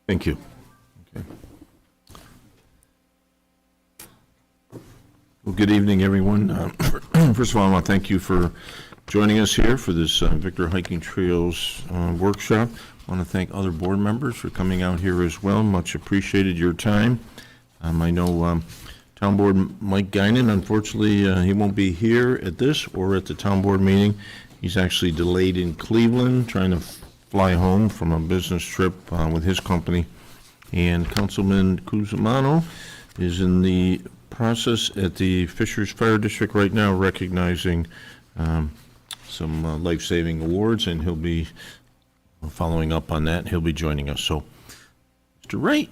Thank you. Okay. Well, good evening, everyone. First of all, I want to thank you for joining us here for this Victor Hiking Trails workshop. I want to thank other board members for coming out here as well. Much appreciated your time. I know Town Board Mike Guinan, unfortunately, he won't be here at this or at the Town Board meeting. He's actually delayed in Cleveland, trying to fly home from a business trip with his company. And Councilman Cusimano is in the process at the Fishers Fire District right now, recognizing some life-saving awards, and he'll be following up on that. He'll be joining us. So, Mr. Wright.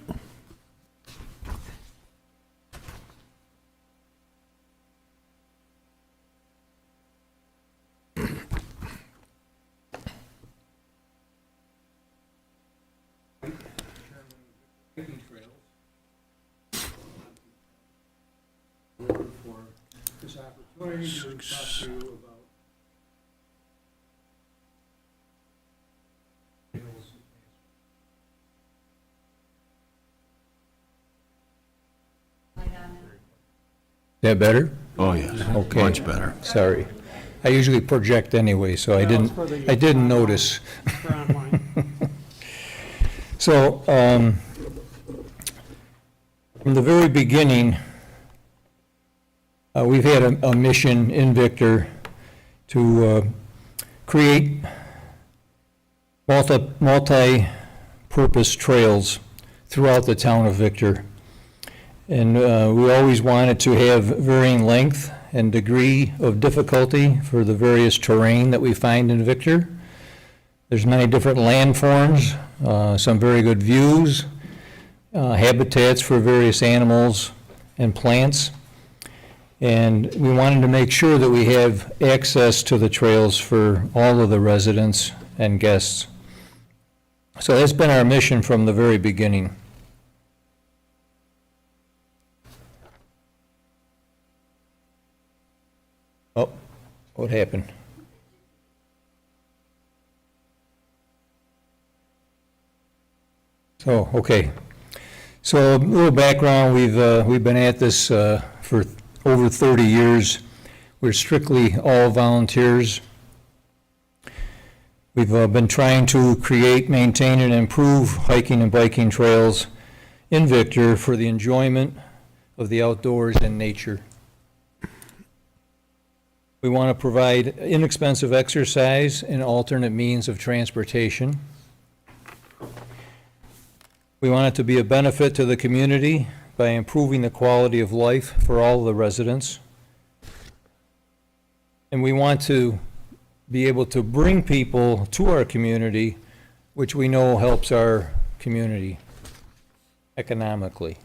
Hiking trails. Looking for this opportunity to talk to you about trails. That better? Oh, yes. Okay. Much better. Sorry. I usually project anyway, so I didn't notice. For online. So, from the very beginning, we've had a mission in Victor to create multi-purpose trails throughout the town of Victor. And we always wanted to have varying length and degree of difficulty for the various terrain that we find in Victor. There's many different landforms, some very good views, habitats for various animals and plants. And we wanted to make sure that we have access to the trails for all of the residents and guests. So that's been our mission from the very beginning. Oh, what happened? So, okay. So a little background, we've been at this for over 30 years. We're strictly all volunteers. We've been trying to create, maintain, and improve hiking and biking trails in Victor for the enjoyment of the outdoors and nature. We want to provide inexpensive exercise and alternate means of transportation. We want it to be a benefit to the community by improving the quality of life for all the residents. And we want to be able to bring people to our community, which we know helps our community economically.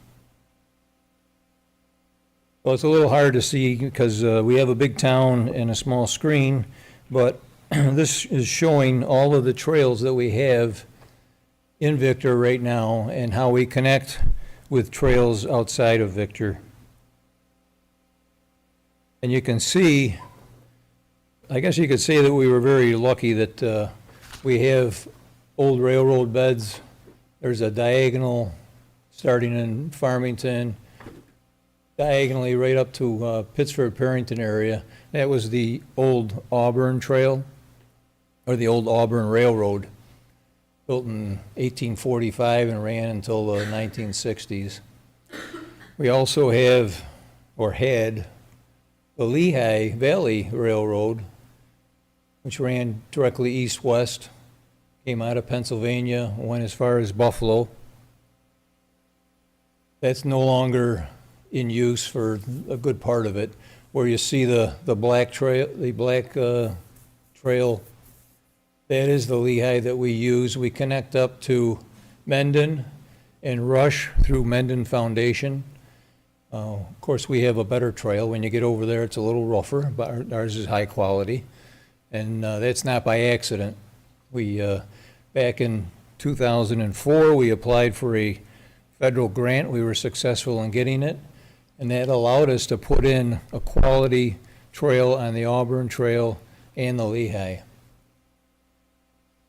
Well, it's a little hard to see because we have a big town and a small screen, but this is showing all of the trails that we have in Victor right now and how we connect with trails outside of Victor. And you can see, I guess you could say that we were very lucky that we have old railroad beds. There's a diagonal starting in Farmington, diagonally right up to Pittsford-Perrington area. That was the old Auburn Trail, or the old Auburn Railroad, built in 1845 and ran until the 1960s. We also have, or had, the Lehigh Valley Railroad, which ran directly east-west, came out of Pennsylvania, went as far as Buffalo. That's no longer in use for a good part of it. Where you see the black trail, trail, that is the Lehigh that we use. We connect up to Mendon and Rush through Mendon Foundation. Of course, we have a better trail. When you get over there, it's a little rougher, but ours is high quality. And that's not by accident. We, back in 2004, we applied for a federal grant. We were successful in getting it. And that allowed us to put in a quality trail on the Auburn Trail and the Lehigh.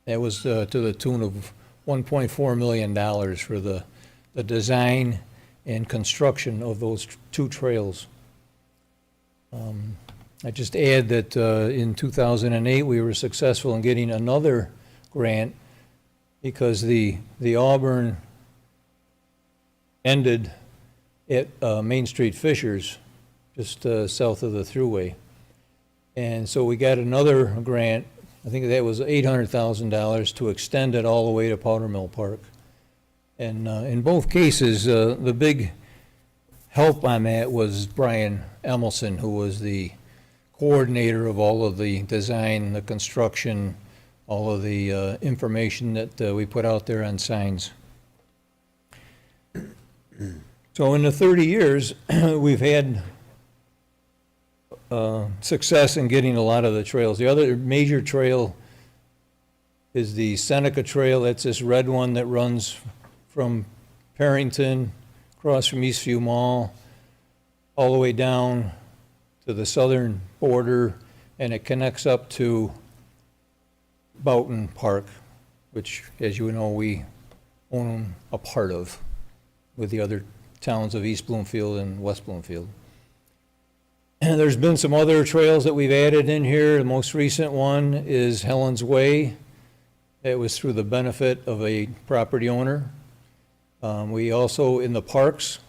That was to the tune of $1.4 million for the design and construction of those two trails. I just add that in 2008, we were successful in getting another grant because the Auburn ended at Main Street Fishers, just south of the Thruway. And so we got another grant, I think that was $800,000 to extend it all the way to Powder Mill Park. And in both cases, the big help on that was Brian Emelson, who was the coordinator of all of the design, the construction, all of the information that we put out there on signs. So in the 30 years, we've had success in getting a lot of the trails. The other major trail is the Seneca Trail. That's this red one that runs from Parrington, across from Eastview Mall, all the way down to the southern border, and it connects up to Boughton Park, which, as you know, we own a part of with the other towns of East Bloomfield and West Bloomfield. And there's been some other trails that we've added in here. The most recent one is Helen's Way. It was through the benefit of a property owner. We also, in the parks,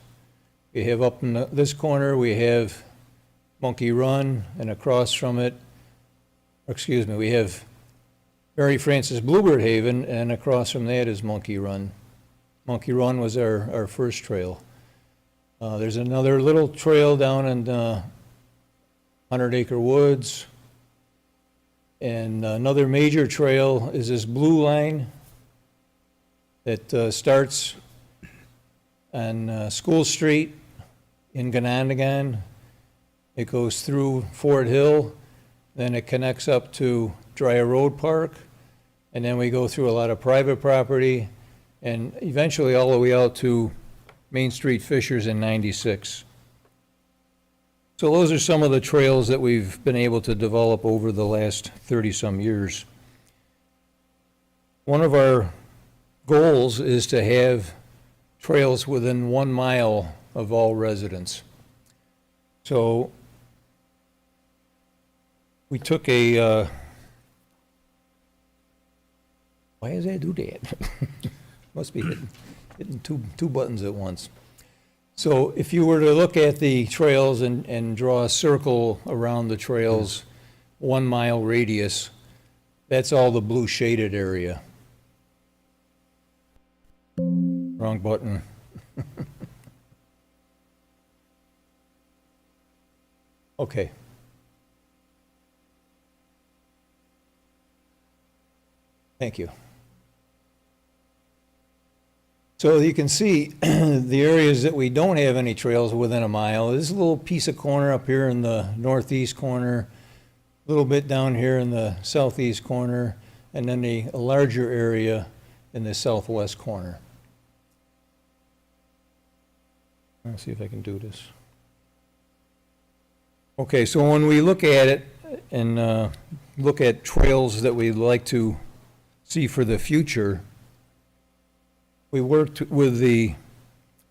we have up in this corner, we have Monkey Run, and across from it, we have Mary Frances Bluebird Haven, and across from that is Monkey Run. Monkey Run was our first trail. There's another little trail down in 100 Acre Woods. And another major trail is this blue line that starts on School Street in Ganondagan. It goes through Fort Hill, then it connects up to Dryer Road Park, and then we go through a lot of private property, and eventually all the way out to Main Street Fishers in 96. So those are some of the trails that we've been able to develop over the last 30-some years. One of our goals is to have trails within 1 mile of all residents. So we took a, why does that do that? Must be hitting two buttons at once. So if you were to look at the trails and draw a circle around the trails, 1 mile radius, that's all the blue shaded area. Wrong button. Okay. Thank you. So you can see the areas that we don't have any trails within a mile. This little piece of corner up here in the northeast corner, a little bit down here in the southeast corner, and then a larger area in the southwest corner. Let's see if I can do this. Okay, so when we look at it and look at trails that we'd like to see for the future, we worked with the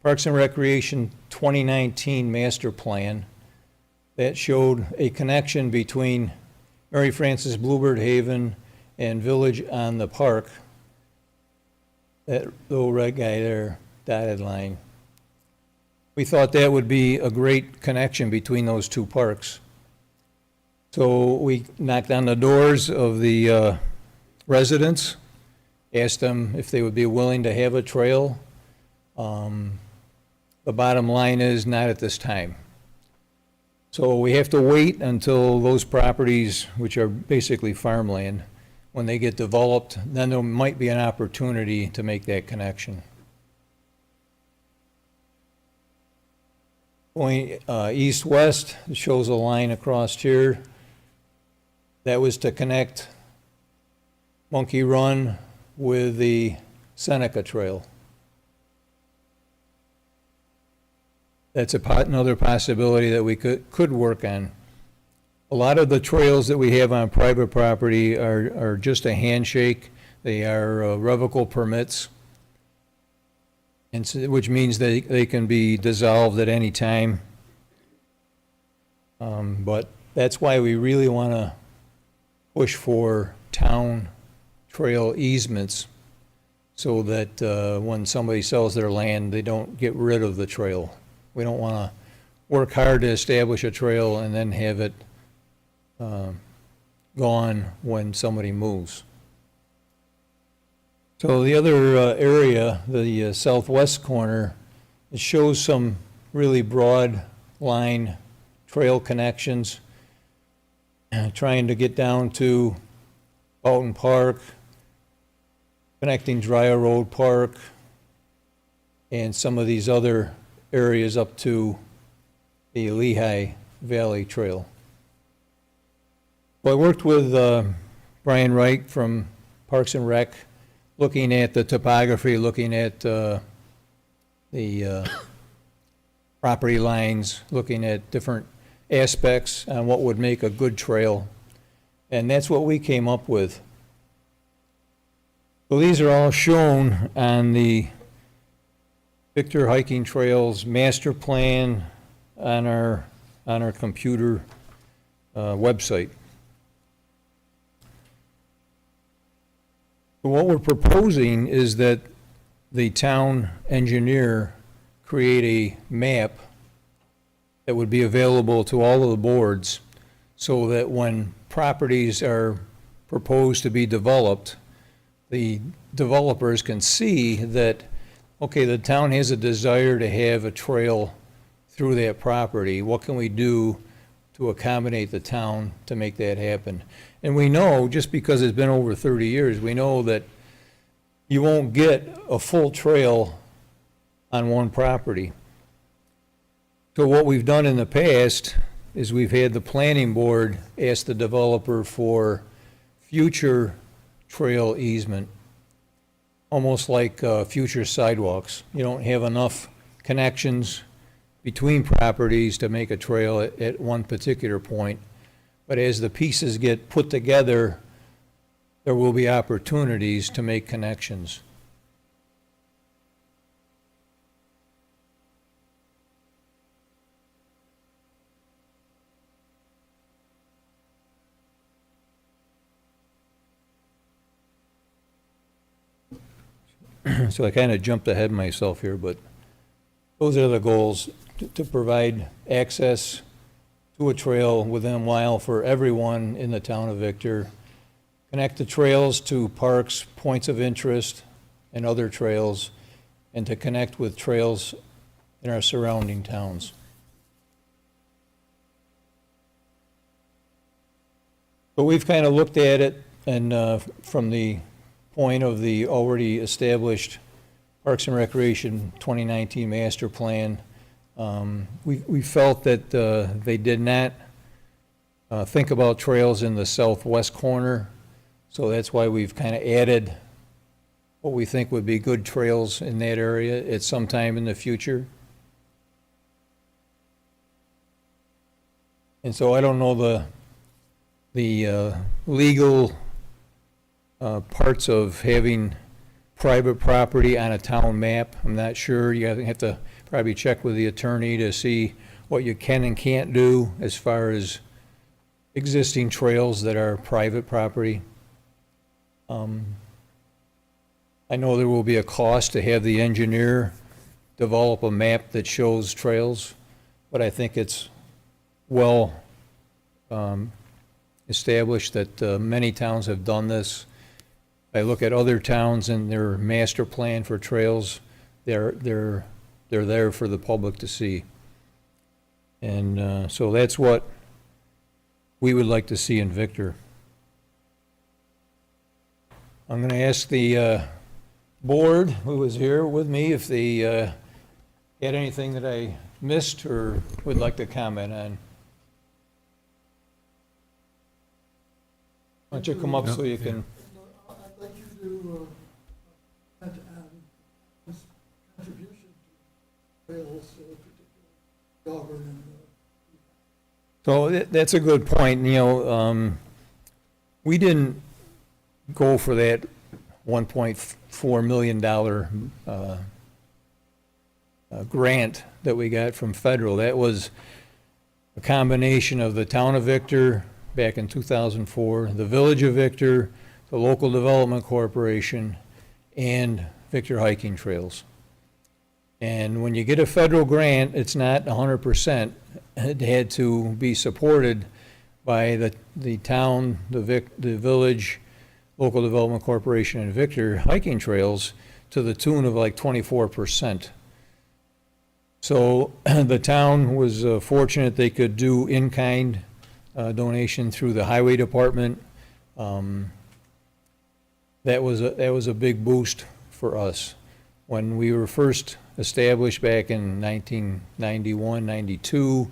Parks and Recreation 2019 master plan that showed a connection between Mary Frances Bluebird Haven and Village on the Park. That little red guy there, dotted line. We thought that would be a great connection between those two parks. So we knocked on the doors of the residents, asked them if they would be willing to have a trail. The bottom line is not at this time. So we have to wait until those properties, which are basically farmland, when they get developed, then there might be an opportunity to make that connection. Going east-west, it shows a line across here. That was to connect Monkey Run with the Seneca Trail. That's another possibility that we could work on. A lot of the trails that we have on private property are just a handshake. They are revocable permits, and which means they can be dissolved at any time. But that's why we really want to push for town trail easements, so that when somebody sells their land, they don't get rid of the trail. We don't want to work hard to establish a trail and then have it gone when somebody moves. So the other area, the southwest corner, it shows some really broad line trail connections, trying to get down to Boughton Park, connecting Dryer Road Park, and some of these other areas up to the Lehigh Valley Trail. Well, I worked with Brian Wright from Parks and Rec, looking at the topography, looking at the property lines, looking at different aspects on what would make a good trail. And that's what we came up with. So these are all shown on the Victor Hiking Trails master plan on our computer website. So what we're proposing is that the town engineer create a map that would be available to all of the boards, so that when properties are proposed to be developed, the developers can see that, okay, the town has a desire to have a trail through that property. What can we do to accommodate the town to make that happen? And we know, just because it's been over 30 years, we know that you won't get a full trail on one property. So what we've done in the past is we've had the planning board ask the developer for future trail easement, almost like future sidewalks. You don't have enough connections between properties to make a trail at one particular point. But as the pieces get put together, there will be opportunities to make connections. So I kind of jumped ahead myself here, but those are the goals, to provide access to a trail within a mile for everyone in the town of Victor, connect the trails to parks, points of interest, and other trails, and to connect with trails in our surrounding towns. But we've kind of looked at it, and from the point of the already established Parks and Recreation 2019 master plan, we felt that they did not think about trails in the southwest corner, so that's why we've kind of added what we think would be good trails in that area at some time in the future. And so I don't know the legal parts of having private property on a town map. I'm not sure. You have to probably check with the attorney to see what you can and can't do as far as existing trails that are private property. I know there will be a cost to have the engineer develop a map that shows trails, but I think it's well established that many towns have done this. I look at other towns and their master plan for trails, they're there for the public to see. And so that's what we would like to see in Victor. I'm going to ask the board who was here with me if they had anything that I missed or would like to comment on. Why don't you come up so you can... I'd like you to add this contribution to trails, particularly Auburn and So that's a good point. You know, we didn't go for that $1.4 million grant that we got from federal. That was a combination of the town of Victor back in 2004, the village of Victor, the local development corporation, and Victor Hiking Trails. And when you get a federal grant, it's not 100%. It had to be supported by the town, the village, local development corporation, and Victor Hiking Trails to the tune of like 24%. So the town was fortunate they could do in-kind donation through the highway department. That was a big boost for us. When we were first established back in 1991, 92,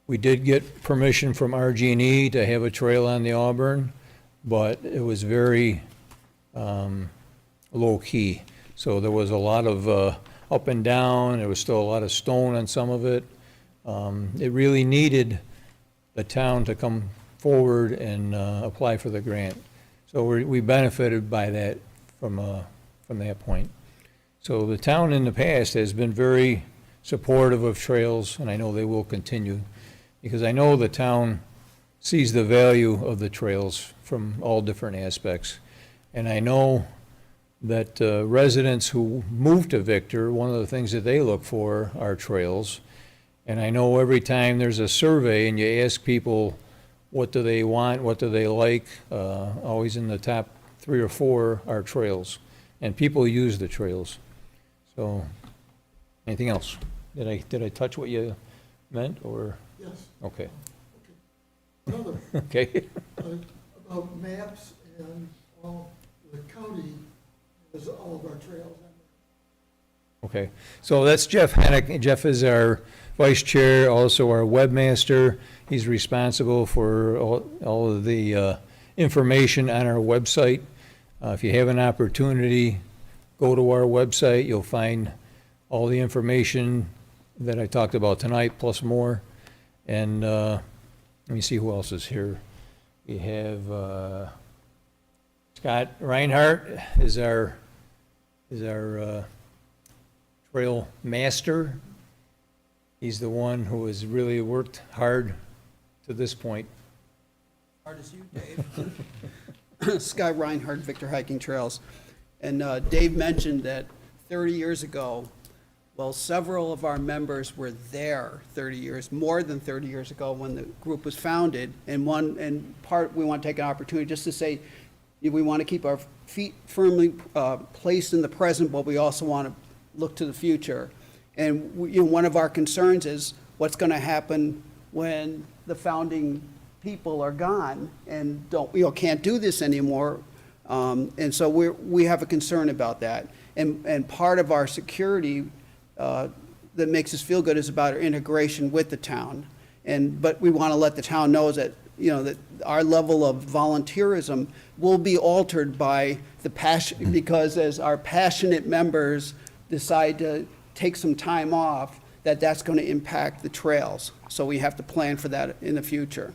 we did get permission from RG&E to have a trail on the Auburn, but it was very low-key. So there was a lot of up and down. There was still a lot of stone on some of it. It really needed the town to come forward and apply for the grant. So we benefited by that from that point. So the town in the past has been very supportive of trails, and I know they will continue, because I know the town sees the value of the trails from all different aspects. And I know that residents who move to Victor, one of the things that they look for are trails. And I know every time there's a survey and you ask people, what do they want, what do they like, always in the top 3 or 4 are trails. And people use the trails. So, anything else? Did I touch what you meant, or? Yes. Okay. Another, Okay. about maps and all, the county has all of our trails on Okay, so that's Jeff Hennick. Jeff is our vice chair, also our webmaster. He's responsible for all of the information on our website. If you have an opportunity, go to our website. You'll find all the information that I talked about tonight, plus more. And let me see who else is here. We have Scott Reinhardt is our trail master. He's the one who has really worked hard to this point. Hard as you, Dave. Scott Reinhardt, Victor Hiking Trails. And Dave mentioned that 30 years ago, well, several of our members were there 30 years, more than 30 years ago when the group was founded. And we want to take an opportunity just to say, we want to keep our feet firmly placed in the present, but we also want to look to the future. And one of our concerns is what's going to happen when the founding people are gone and can't do this anymore. And so we have a concern about that. And part of our security that makes us feel good is about our integration with the town. But we want to let the town know that that our level of volunteerism will be altered by the passion, because as our passionate members decide to take some time off, that's going to impact the trails. So we have to plan for that in the future.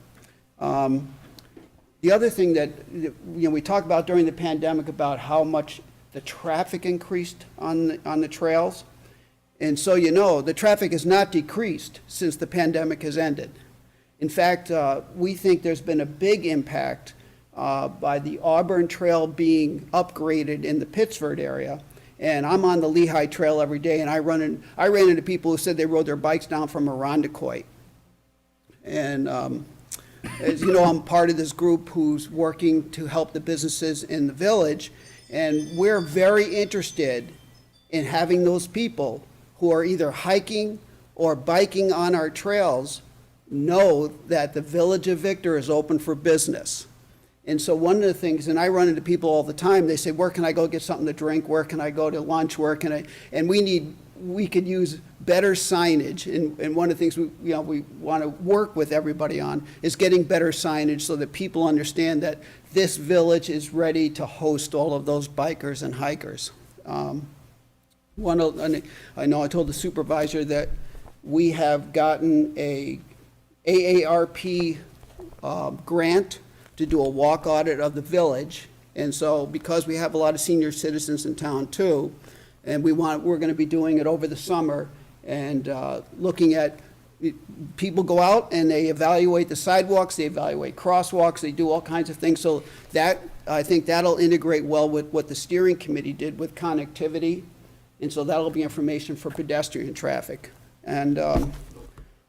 The other thing that we talked about during the pandemic about how much the traffic increased on the trails. And so the traffic has not decreased since the pandemic has ended. In fact, we think there's been a big impact by the Auburn Trail being upgraded in the Pittsford area. And I'm on the Lehigh Trail every day, and I ran into people who said they rode their bikes down from Irondequoit. And as you know, I'm part of this group who's working to help the businesses in the village, and we're very interested in having those people who are either hiking or biking on our trails know that the Village of Victor is open for business. And so one of the things, and I run into people all the time, they say, where can I go get something to drink? Where can I go to lunch? Where can I? And we could use better signage. And one of the things we want to work with everybody on is getting better signage so that people understand that this village is ready to host all of those bikers and hikers. I know I told the supervisor that we have gotten a AARP grant to do a walk audit of the village, And so, because we have a lot of senior citizens in town too, and we're gonna be doing it over the summer, and looking at, people go out and they evaluate the sidewalks, they evaluate crosswalks, they do all kinds of things. So that, I think that'll integrate well with what the steering committee did with connectivity. And so that'll be information for pedestrian traffic. And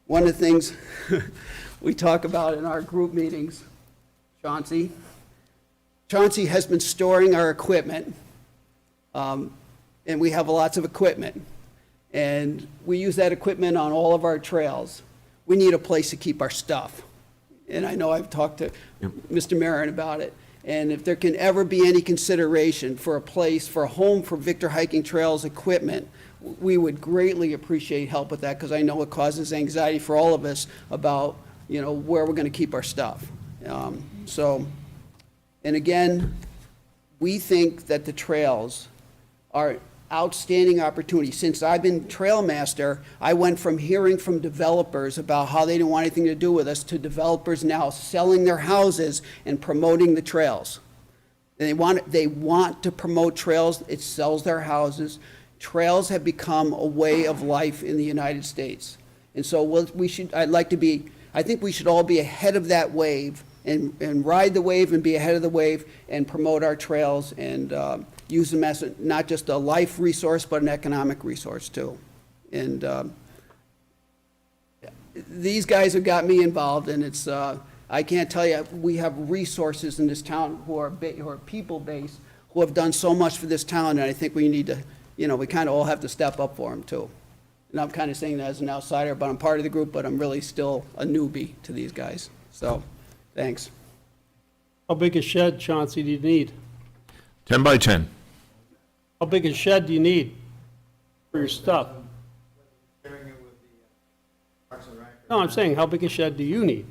one of the things we talk about in our group meetings, Chauncey has been storing our equipment, and we have lots of equipment. And we use that equipment on all of our trails. We need a place to keep our stuff. And I know I've talked to Mr. Marin about it. And if there can ever be any consideration for a place, for a home for Victor Hiking Trails equipment, we would greatly appreciate help with that, because I know it causes anxiety for all of us about, where we're going to keep our stuff. And again, we think that the trails are outstanding opportunity. Since I've been trail master, I went from hearing from developers about how they didn't want anything to do with us to developers now selling their houses and promoting the trails. And they want to promote trails. It sells their houses. Trails have become a way of life in the United States. And so I think we should all be ahead of that wave and ride the wave and be ahead of the wave and promote our trails and use them as not just a life resource, but an economic resource too. And these guys have got me involved, and it's, I can't tell you, we have resources in this town who are people-based, who have done so much for this town, and I think we need to, we kind of all have to step up for them too. And I'm kind of saying that as an outsider, but I'm part of the group, but I'm really still a newbie to these guys. So, thanks. How big a shed, Chauncey, do you need? 10 by 10. How big a shed do you need for your stuff? No, I'm saying, how big a shed do you need?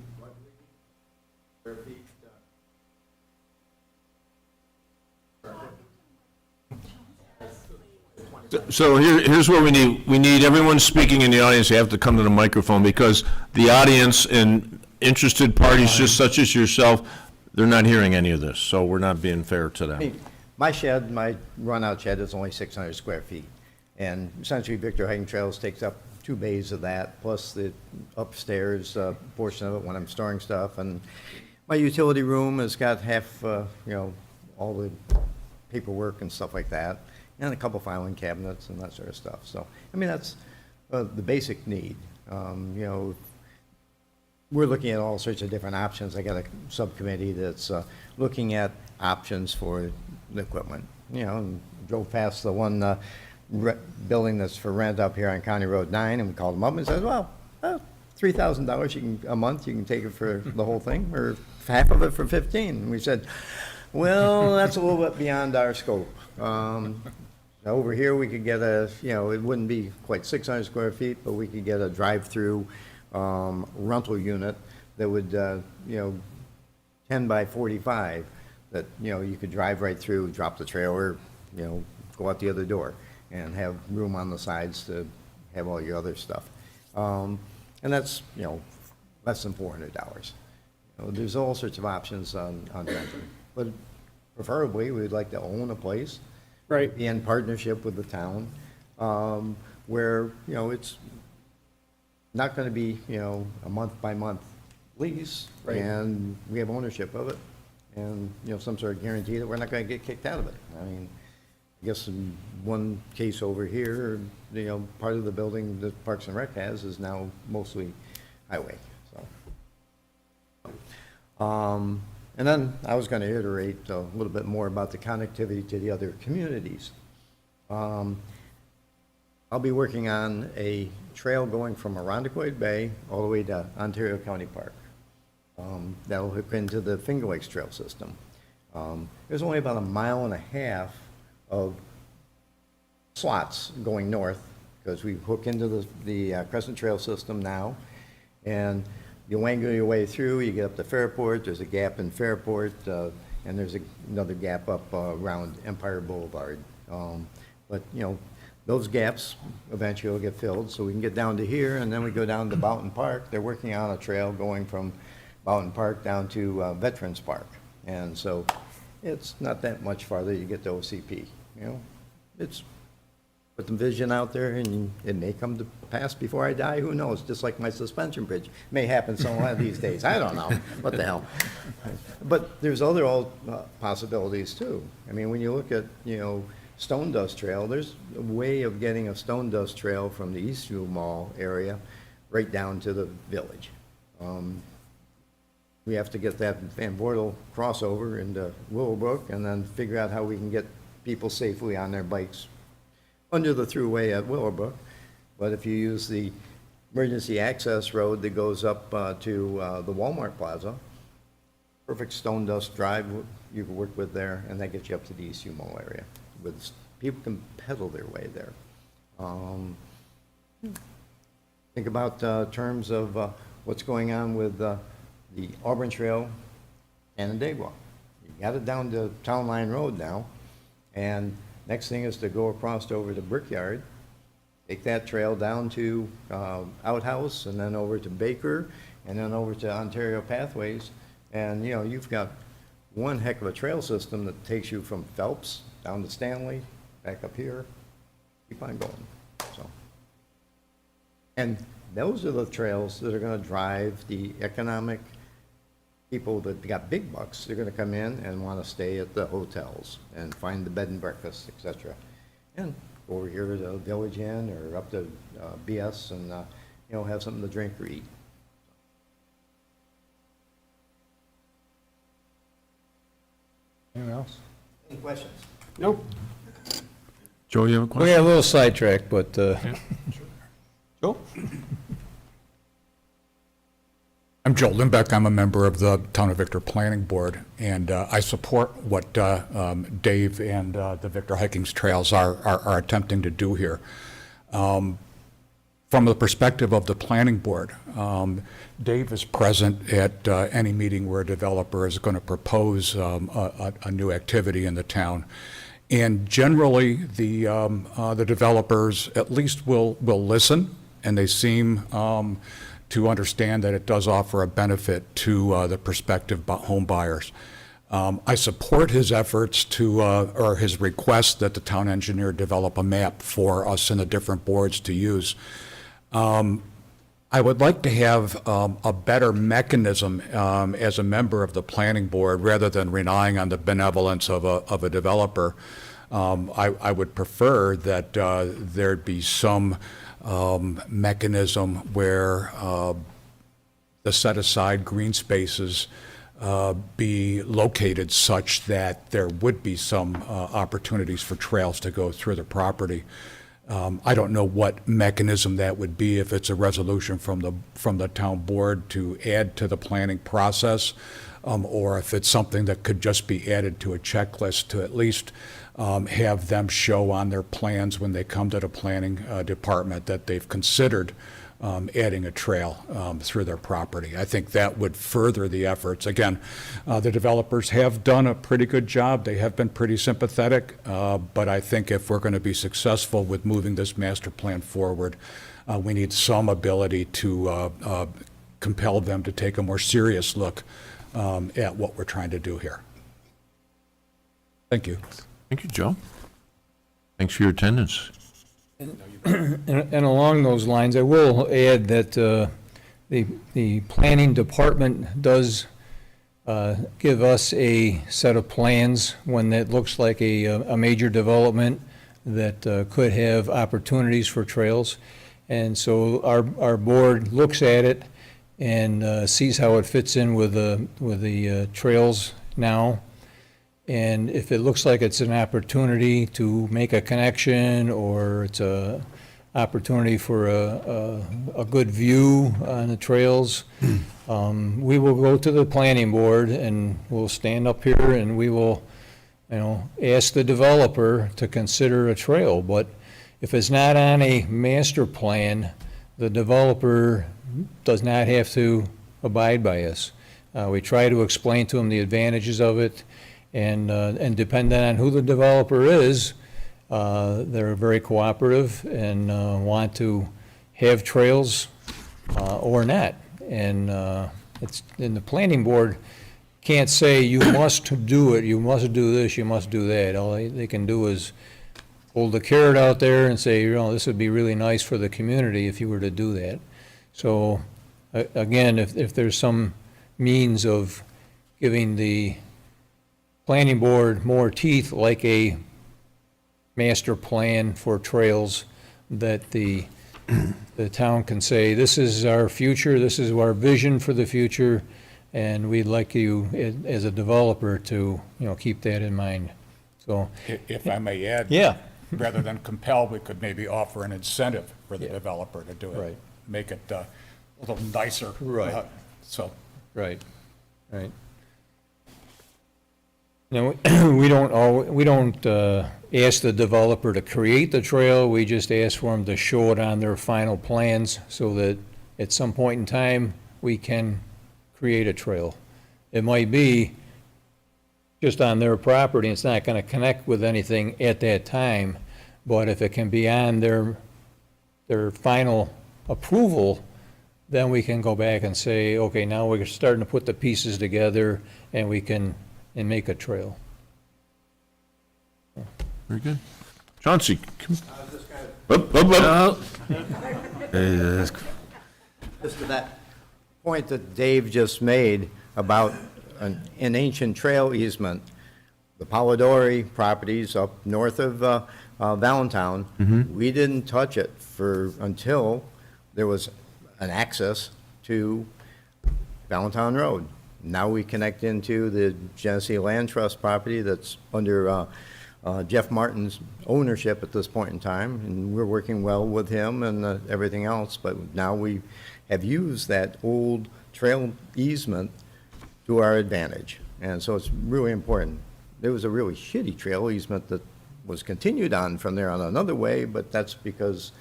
So here's what we need. We need everyone speaking in the audience, you have to come to the microphone, because the audience and interested parties, just such as yourself, they're not hearing any of this, so we're not being fair to them. My shed, my run-out shed is only 600 square feet. And essentially, Victor Hiking Trails takes up 2 bays of that, plus the upstairs portion of it when I'm storing stuff. And my utility room has got half, all the paperwork and stuff like that, and a couple filing cabinets and that sort of stuff. So, that's the basic need. We're looking at all sorts of different options. I got a subcommittee that's looking at options for the equipment. And drove past the one building that's for rent up here on County Road 9, and we called them up and said, well, $3,000 a month, you can take it for the whole thing, or half of it for $15,000. And we said, well, that's a little bit beyond our scope. Over here, we could get it wouldn't be quite 600 square feet, but we could get a drive-through rental unit that would, 10 by 45, that, you could drive right through, drop the trailer, go out the other door, and have room on the sides to have all your other stuff. And that's, less than $400. There's all sorts of options on renting. But preferably, we'd like to own a place. Right. Be in partnership with the town, where, it's not going to be, a month-by-month lease. Right. And we have ownership of it, and, some sort of guarantee that we're not going to get kicked out of it. I guess in one case over here, part of the building that Parks and Rec has is now mostly highway, so. And then I was going to iterate a little bit more about the connectivity to the other communities. I'll be working on a trail going from Arundecoid Bay all the way to Ontario County Park. That'll hook into the Finger Lakes Trail system. There's only about 1.5 miles of slots going north, because we hook into the Crescent Trail system now, and you wangle your way through, you get up to Fairport, there's a gap in Fairport, and there's another gap up around Empire Boulevard. But, those gaps eventually will get filled, so we can get down to here, and then we go down to Boughton Park. They're working on a trail going from Boughton Park down to Veterans Park. And so it's not that much farther, you get to OCP, you know? It's, put the vision out there, and it may come to pass before I die, who knows? Just like my suspension bridge, may happen some one of these days, I don't know, what the hell? But there's other possibilities too. I mean, when you look at, you know, Stone Dust Trail, there's a way of getting a Stone Dust Trail from the Eastview Mall area right down to the village. We have to get that Van Bortle crossover into Willowbrook, and then figure out how we can get people safely on their bikes under the thruway at Willowbrook. But if you use the emergency access road that goes up to the Walmart Plaza, perfect Stone Dust Drive you can work with there, and that gets you up to the Eastview Mall area. People can pedal their way there. Think about terms of what's going on with the Auburn Trail and the Dagwa. You got it down to Town Line Road now, and next thing is to go across over to Brickyard, take that trail down to Outhouse, and then over to Baker, and then over to Ontario Pathways. And, you know, you've got one heck of a trail system that takes you from Phelps down to Stanley, back up here, keep on going, so. And those are the trails that are gonna drive the economic people that got big bucks. They're gonna come in and wanna stay at the hotels and find the bed and breakfast, et cetera. And go over here to the Village Inn or up to BS and, you know, have something to drink or eat. Anyone else? Any questions? Nope. Joe, you have a We question? got a little sidetracked, but, Joe? I'm Joe Limbeck. I'm a member of the Town of Victor Planning Board, and I support what Dave and the Victor Hikings Trails are attempting to do here. From the perspective of the Planning Board, Dave is present at any meeting where a developer is going to propose a new activity in the town. And generally, the developers at least will listen, and they seem to understand that it does offer a benefit to the prospective home buyers. I support his efforts to, or his request that the town engineer develop a map for us and the different boards to use. I would like to have a better mechanism as a member of the planning board, rather than relying on the benevolence of a developer. I would prefer that there'd be some mechanism where the set-aside green spaces be located such that there would be some opportunities for trails to go through the property. I don't know what mechanism that would be, if it's a resolution from the town board to add to the planning process, or if it's something that could just be added to a checklist to at least have them show on their plans when they come to the planning department that they've considered adding a trail through their property. I think that would further the efforts. Again, the developers have done a pretty good job. They have been pretty sympathetic, but I think if we're going to be successful with moving this master plan forward, we need some ability to compel them to take a more serious look at what we're trying to do here. Thank you. Thank you, Joe. Thanks for your attendance. and along those lines, I will add that the planning department does give us a set of plans when it looks like a major development that could have opportunities for trails. And so our board looks at it and sees how it fits in with the trails now. And if it looks like it's an opportunity to make a connection, or it's a opportunity for a good view on the trails, we will go to the planning board and we'll stand up here and we will, ask the developer to consider a trail. But if it's not on a master plan, the developer does not have to abide by us. We try to explain to them the advantages of it. And depending on who the developer is, they're very cooperative and want to have trails or not. And the planning board can't say you must do it, you must do this, you must do that. All they can do is hold the carrot out there and say, this would be really nice for the community if you were to do that. So, again, if there's some means of giving the planning board more teeth, like a master plan for trails, that the town can say, this is our future, this is our vision for the future, and we'd like you, as a developer, to, keep that in mind. So, If I may add. yeah, Rather than compel, we could maybe offer an incentive for the developer to do it. Right. Make it a little nicer. Right. So, right. Now, we don't ask the developer to create the trail, we just ask for them to show it on their final plans, so that at some point in time, we can create a trail. It might be just on their property, it's not gonna connect with anything at that time, but if it can be on their final approval, then we can go back and say, okay, now we're starting to put the pieces together, and we can, make a trail. Very good. Chauncey? Up, up, up. Just to that point that Dave just made about an ancient trail easement, the Polidori properties up north of Valentine, we didn't touch it until there was an access to Valentine Road. Now we connect into the Genesee Land Trust property that's under Jeff Martin's ownership at this point in time, and we're working well with him and everything else, but now we have used that old trail easement to our advantage, and so it's really important. There was a really shitty trail easement that was continued on from there on another way, but that's because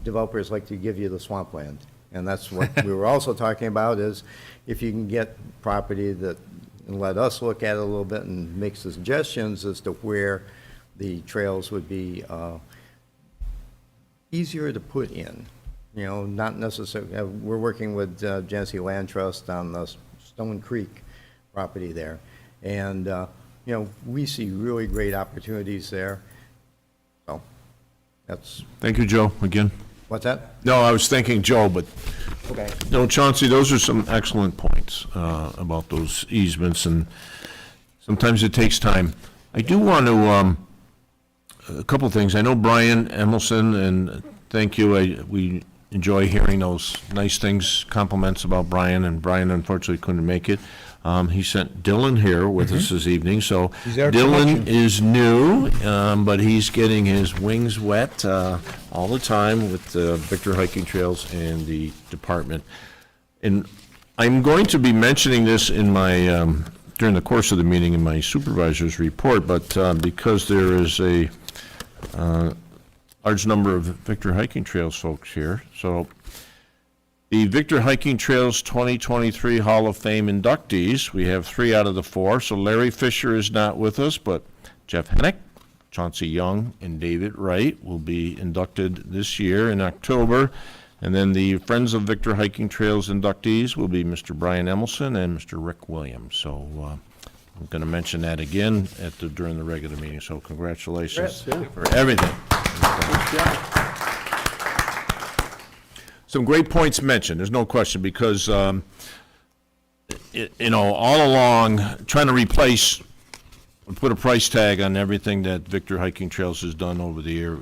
developers like to give you the swampland. And that's what we were also talking about, is if you can get property that, and let us look at it a little bit and make suggestions as to where the trails would be easier to put in. Not necessarily, we're working with Genesee Land Trust on the Stone Creek property there. And, we see really great opportunities there. So, that's, Thank you, Joe, again. what's that? No, I was thanking Joe, but, Okay. no, Chauncey, those are some excellent points about those easements, and sometimes it takes time. I do want to, a couple of things. I know Brian Emelson, and thank you. We enjoy hearing those nice things, compliments about Brian, and Brian unfortunately couldn't make it. He sent Dylan here with us this evening, so He's our Dylan connection. is new, but he's getting his wings wet all the time with Victor Hiking Trails and the department. And I'm going to be mentioning this in my, during the course of the meeting in my supervisor's report, but because there is a large number of Victor Hiking Trails folks here, so the Victor Hiking Trails 2023 Hall of Fame inductees, we have 3 out of the 4. So Larry Fisher is not with us, but Jeff Hennick, Chauncey Young, and David Wright will be inducted this year in October. And then the Friends of Victor Hiking Trails inductees will be Mr. Brian Emelson and Mr. Rick Williams. So I'm going to mention that again during the regular meeting. So congratulations for everything. Some great points mentioned, there's no question, because, all along, trying to put a price tag on everything that Victor Hiking Trails has done over the year,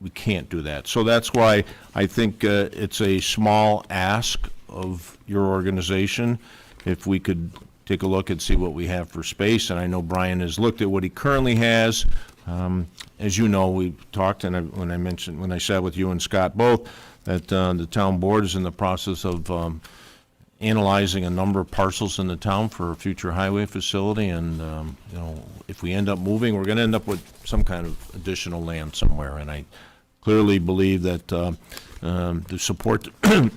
we can't do that. So that's why I think it's a small ask of your organization, if we could take a look and see what we have for space. And I know Brian has looked at what he currently has. As you know, we talked, and when I sat with you and Scott both, that the town board is in the process of analyzing a number of parcels in the town for a future highway facility, and if we end up moving, we're going to end up with some kind of additional land somewhere, and I clearly believe that the support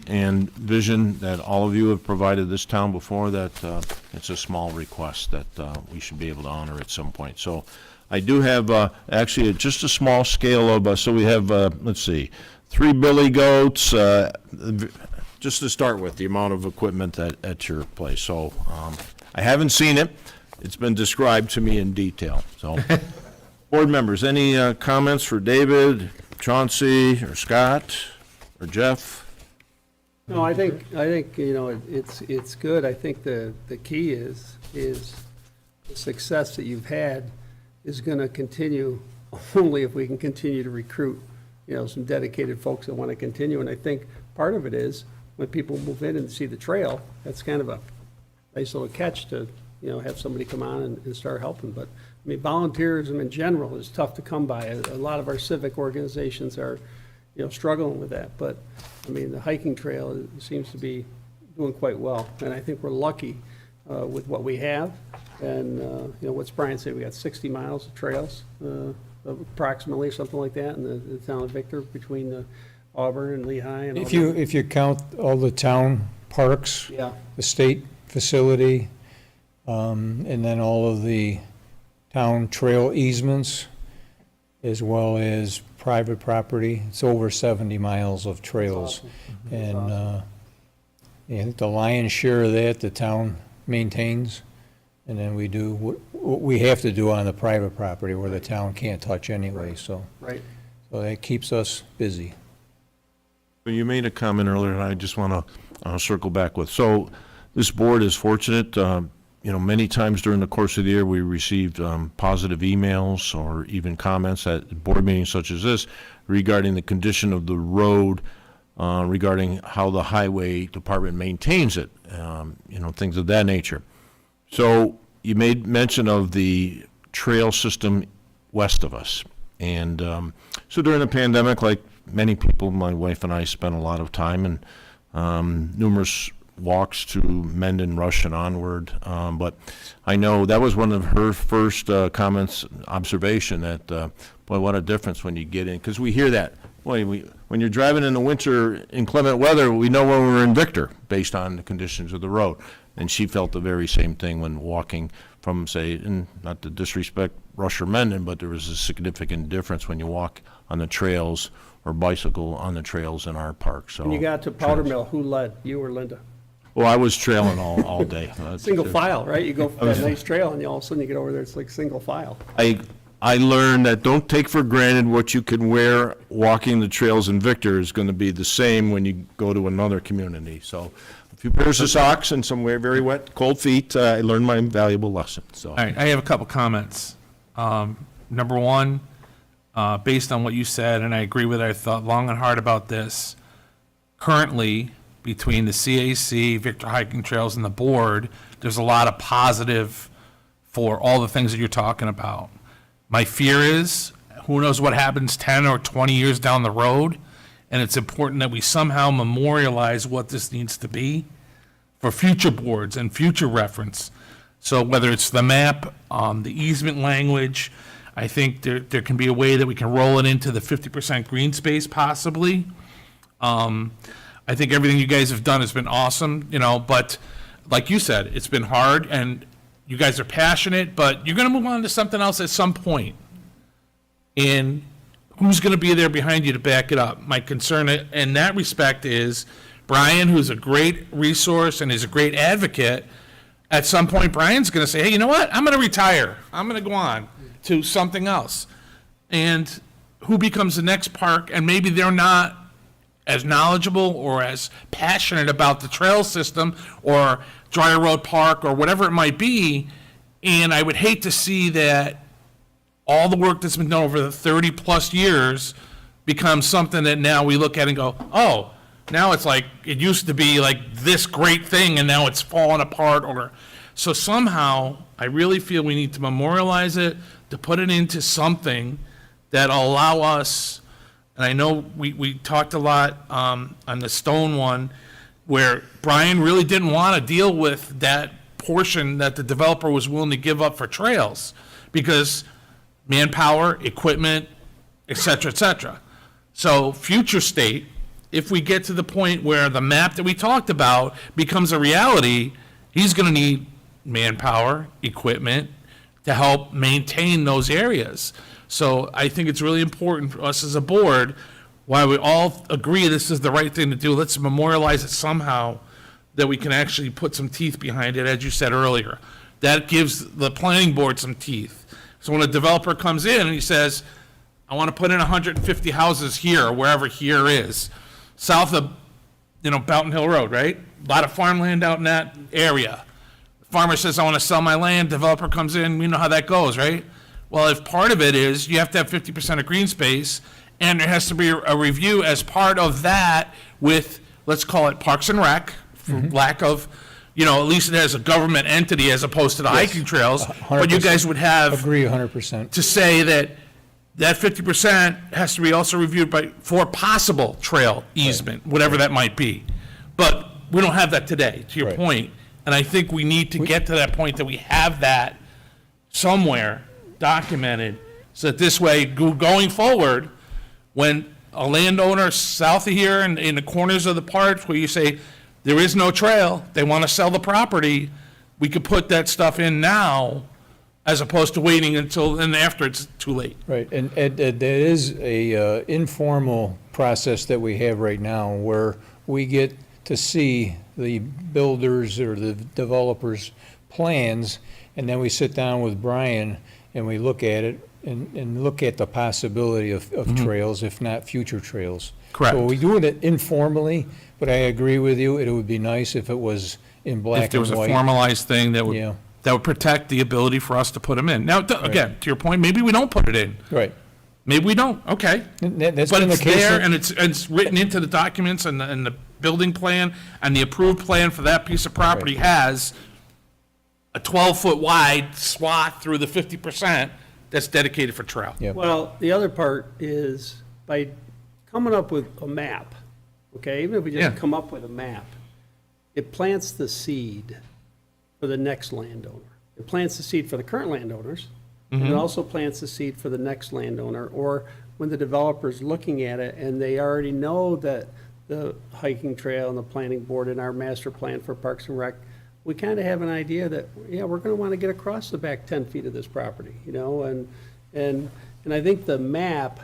and vision that all of you have provided this town before, that it's a small request that we should be able to honor at some point. So I do have actually just a small scale of, so we have, let's see, 3 billy goats, 2 just to start with, the amount of equipment at your place. So I haven't seen it. It's been described to me in detail, so. Board members, any comments for David, Chauncey, or Scott, or Jeff? No, I think, you know, it's good. I think the key is the success that you've had is gonna continue only if we can continue to recruit, you know, some dedicated folks that want to continue. And I think part of it is when people move in and see the trail, that's kind of a nice little catch to, you know, have somebody come on and start helping. But, I mean, volunteerism in general is tough to come by. A lot of our civic organizations are, you know, struggling with that. But, I mean, the hiking trail seems to be doing quite well. And I think we're lucky with what we have. And, you know, what's Brian say? We got 60 miles of trails, approximately, something like that, in the town of Victor, between Auburn and Lehigh and all that. If you count all the town parks, Yeah, the state facility, and then all of the town trail easements, as well as private property, it's over 70 miles of trails. And, and the lion's share of that, the town maintains. And then we do what we have to do on the private property where the town can't touch anyway, so right. that keeps us busy. Well, you made a comment earlier, and I just want to circle back with. So this board is fortunate. You know, many times during the course of the year, we received positive emails or even comments at board meetings such as this regarding the condition of the road, regarding how the highway department maintains it, you know, things of that nature. So you made mention of the trail system west of us. And so during the pandemic, like many people, my wife and I spent a lot of time and numerous walks to Mendon, Rush, and onward. But I know that was one of her first comments, observation, that, boy, what a difference when you get in. Because we hear that. Boy, when you're driving in the winter, inclement weather, we know when we're in Victor, based on the conditions of the road. And she felt the very same thing when walking from, say, and not to disrespect Rush or Mendon, but there was a significant difference when you walk on the trails or bicycle on the trails in our park, so. When you got to Powder Mill, who led, you or Linda? Well, I was trailing all day. Single file, right? You go for that nice trail, and all of a sudden you get over there, it's like single file. I learned that don't take for granted what you can wear walking the trails in Victor is going to be the same when you go to another community. So a few pairs of socks and some very wet, cold feet, I learned my valuable lesson, so. All right, I have a couple comments. Number one, based on what you said, and I agree with it, I thought long and hard about this. Currently, between the CAC, Victor Hiking Trails, and the board, there's a lot of positive for all the things that you're talking about. My fear is, who knows what happens 10 or 20 years down the road, and it's important that we somehow memorialize what this needs to be for future boards and future reference. So whether it's the map, the easement language, I think there can be a way that we can roll it into the 50% green space possibly. I think everything you guys have done has been awesome, you know, but like you said, it's been hard and you guys are passionate, but you're going to move on to something else at some point. And who's going to be there behind you to back it up? My concern in that respect is Brian, who's a great resource and is a great advocate. At some point, Brian's going to say, hey, you know what? I'm going to retire. I'm going to go on to something else. And who becomes the next park? And maybe they're not as knowledgeable or as passionate about the trail system or Dry Road Park or whatever it might be. And I would hate to see that all the work that's been done over the 30-plus years becomes something that now we look at and go, oh, now it's like, it used to be like this great thing and now it's fallen apart. Or so somehow, I really feel we need to memorialize it, to put it into something that'll allow us. And I know we talked a lot on the Stone one, where Brian really didn't want to deal with that portion that the developer was willing to give up for trails, because manpower, equipment, et cetera, et cetera. So future state, if we get to the point where the map that we talked about becomes a reality, he's going to need manpower, equipment to help maintain those areas. So I think it's really important for us as a board, why we all agree this is the right thing to do, let's memorialize it somehow, that we can actually put some teeth behind it, as you said earlier. That gives the planning board some teeth. So when a developer comes in and he says, I want to put in 150 houses here, wherever here is, south of, Fountain Hill Road, right? A lot of farmland out in that area. Farmer says, I want to sell my land, developer comes in, you know how that goes, right? Well, if part of it is you have to have 50% of green space, and there has to be a review as part of that with, let's call it Parks and Rec, for lack of, at least it has a government entity as opposed to the hiking trails. But you guys would have Agree 100%. to say that 50% has to be also reviewed for possible trail easement, whatever that might be. But we don't have that today, to your Right. point. And I think we need to get to that point that we have that somewhere documented, so that this way, going forward, when a landowner south of here and in the corners of the park where you say there is no trail, they want to sell the property, we could put that stuff in now as opposed to waiting until, and after it's too late. Right, and there is a informal process that we have right now where we get to see the builders or the developers' plans, and then we sit down with Brian and we look at it and look at the possibility of trails, if not future trails. Correct. So we do it informally, but I agree with you, it would be nice if it was in black If there and was a white. formalized thing that Yeah. would protect the ability for us to put them in. Now, again, to your point, maybe we don't put it in. Right. Maybe we don't, okay. That's But been the it's case. there, and it's written into the documents, and the building plan, and the approved plan for that piece of property has a 12-foot wide swath through the 50% that's dedicated for trail. Yep. Well, the other part is by coming up with a map, okay, even if we Yeah. just come up with a map, it plants the seed for the next landowner. It plants the seed for the current landowners, and it also plants the seed for the next landowner, or when the developer's looking at it and they already know that the hiking trail and the planning board in our master plan for Parks and Rec, we kind of have an idea that, yeah, we're going to want to get across the back 10 feet of this property, and I think the map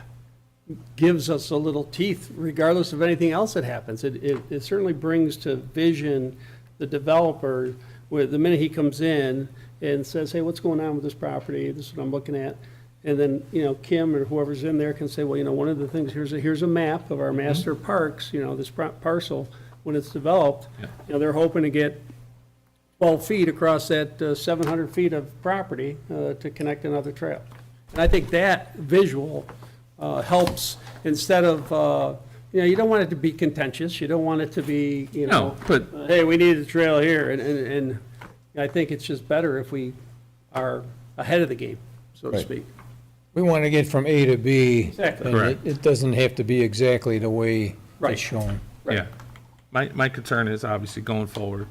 gives us a little teeth regardless of anything else that happens. It certainly brings to vision the developer, with the minute he comes in and says, hey, what's going on with this property? This is what I'm looking at. And then, Kim or whoever's in there can say, well, one of the things, here's a map of our master parks, this parcel, when it's developed. They're hoping to get 12 feet across that 700 feet of property to connect another trail. And I think that visual helps, instead of, you don't want it to be contentious. You don't want it to be, No, but- hey, we need a trail here. And I think it's just better if we are ahead of the game, so to Right. speak. We want to get from A to B. Exactly. and Correct. it doesn't have to be exactly the way Right. it's shown. Right. Yeah. My concern is obviously going forward,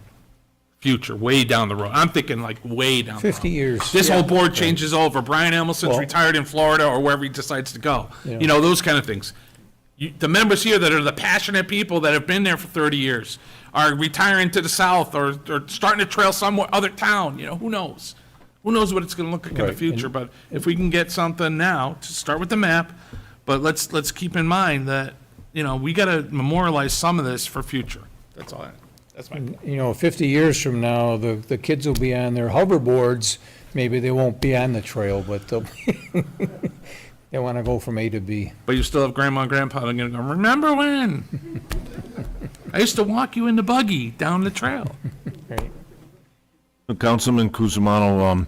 future, way down the road. I'm thinking like way down the road. 50 years. This whole board changes over. Brian Emmelson's Well- retired in Florida or wherever he decides to go. Yeah. Those kind of things. The members here that are the passionate people that have been there for 30 years are retiring to the south or starting to trail somewhere, other town, who knows? Who knows what it's going to look like in the Right. future? But if we can get something now, to start with the map, but let's keep in mind that, we got to memorialize some of this for future. That's all. That's my. 50 years from now, the kids will be on their hoverboards. Maybe they won't be on the trail, but they'll they want to go from A to B. But you still have grandma and grandpa that are going to go, remember when? I used to walk you in the buggy down the trail. Right. Councilman Cusimano,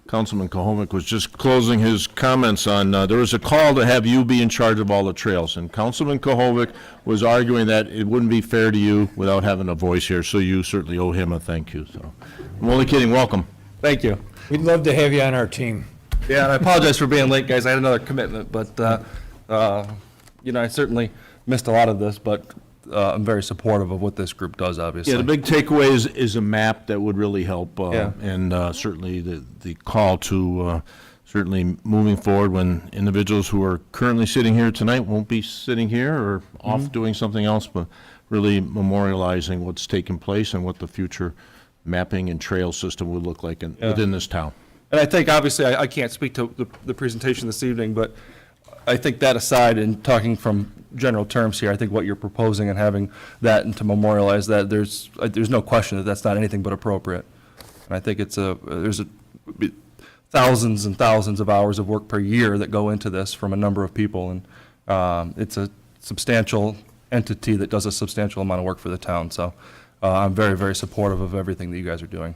Councilman Kohovic was just closing his comments on, there was a call to have you be in charge of all the trails, and Councilman Kohovic was arguing that it wouldn't be fair to you without having a voice here, so you certainly owe him a thank you, so. I'm only kidding, welcome. Thank you. We'd love to have you on our team. Yeah, and I apologize for being late, guys. I had another commitment, but, I certainly missed a lot of this, but I'm very supportive of what this group does, obviously. Yeah, the big takeaway is a map that would really help, Yeah. and certainly the call to certainly moving forward when individuals who are currently sitting here tonight won't be sitting here or off doing something else, but really memorializing what's taken place and what the future mapping and trail system would look like within this town. And I think, obviously, I can't speak to the presentation this evening, but I think that aside, and talking from general terms here, I think what you're proposing and having that and to memorialize that, there's no question that that's not anything but appropriate. And I think there's thousands and thousands of hours of work per year that go into this from a number of people, and it's a substantial entity that does a substantial amount of work for the town. So I'm very, very supportive of everything that you guys are doing.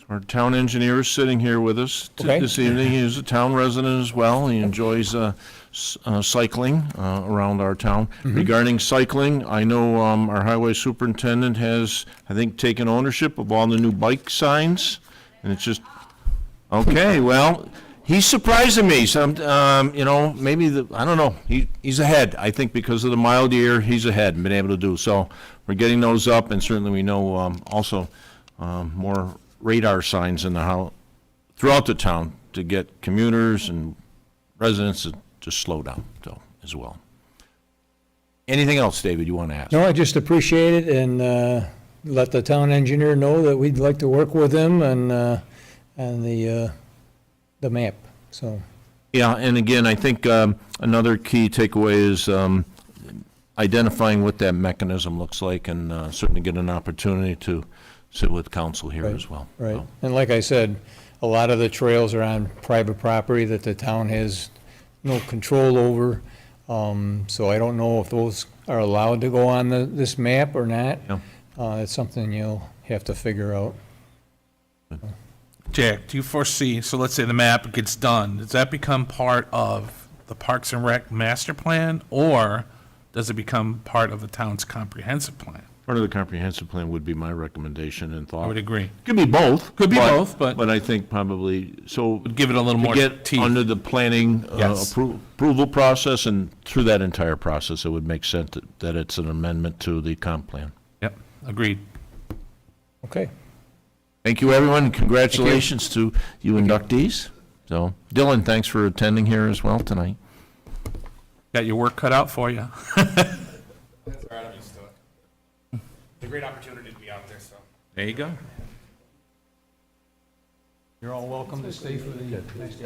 Our town engineer is sitting here with us Okay. this evening. He is a town resident as well. He enjoys cycling around our town. Regarding cycling, I know our highway superintendent has, I think, taken ownership of all the new bike signs, and it's just, okay, well, he's surprising me. Some, maybe I don't know. He's ahead. I think because of the mild year, he's ahead and been able to do. So we're getting those up, and certainly we know also more radar signs in throughout the town to get commuters and residents to slow down, so, as well. Anything else, David, you want to ask? No, I just appreciate it and let the town engineer know that we'd like to work with him and the map, so. Yeah, and again, I think another key takeaway is identifying what that mechanism looks like, and certainly get an opportunity to sit with council here Right, as well. Right, So, and like I said, a lot of the trails are on private property that the town has no control over. So I don't know if those are allowed to go on this map or not. Yeah. It's something you'll have to figure out. Jack, do you foresee, so let's say the map gets done, does that become part of the Parks and Rec master plan, or does it become part of the town's comprehensive plan? Part of the comprehensive plan would be my recommendation and thought. I would agree. Could be both. Could be both, but- But I think probably, so. Would give it a little to more get teeth. under the planning Yes. approval process, and through that entire process, it would make sense that it's an amendment to the comp plan. Yep, agreed. Okay. Thank you, everyone, and congratulations to you inductees. So, Dylan, thanks for attending here as well tonight. Got your work cut out for you. That's all right, I'm used to it. It's a great opportunity to be out there, so. There you go. You're all welcome to stay for the next.